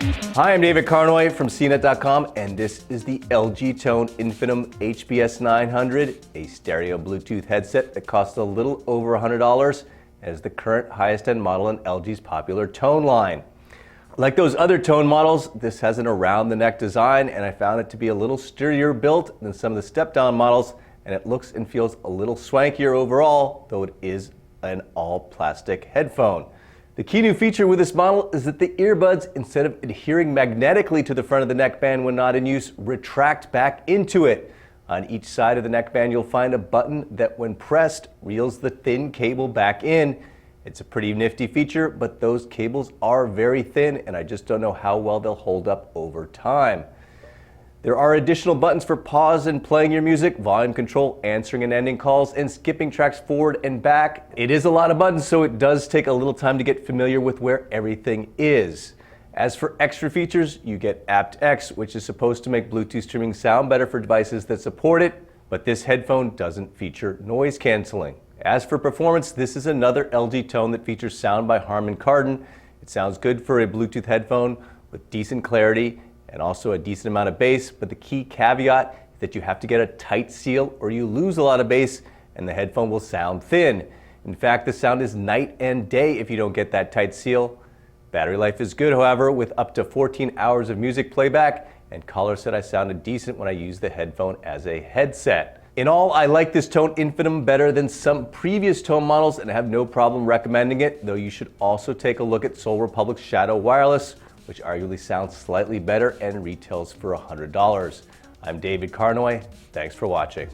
Hi, I'm David Carnoy from CNET.com, and this is the LG Tone Infinim HBS-900, a stereo Bluetooth headset that costs a little over $100 and is the current highest-end model in LG's popular Tone line. Like those other Tone models, this has an around-the-neck design, and I found it to be a little sturdier built than some of the step-down models, and it looks and feels a little swankier overall, though it is an all-plastic headphone. The key new feature with this model is that the earbuds, instead of adhering magnetically to the front of the neckband when not in use, retract back into it. On each side of the neckband, you'll find a button that, when pressed, reels the thin cable back in. It's a pretty nifty feature, but those cables are very thin, and I just don't know how well they'll hold up over time. There are additional buttons for pause and playing your music, volume control, answering and ending calls, and skipping tracks forward and back. It is a lot of buttons, so it does take a little time to get familiar with where everything is. As for extra features, you get aptX, which is supposed to make Bluetooth streaming sound better for devices that support it, but this headphone doesn't feature noise canceling. As for performance, this is another LG Tone that features sound by Harman Kardon. It sounds good for a Bluetooth headphone with decent clarity and also a decent amount of bass, but the key caveat is that you have to get a tight seal or you lose a lot of bass and the headphone will sound thin. In fact, the sound is night and day if you don't get that tight seal. Battery life is good, however, with up to 14 hours of music playback, and callers said I sounded decent when I used the headphone as a headset. In all, I like this Tone Infinim better than some previous Tone models and have no problem recommending it, though you should also take a look at Seoul Republic's Shadow Wireless, which arguably sounds slightly better and retails for $100. I'm David Carnoy. Thanks for watching.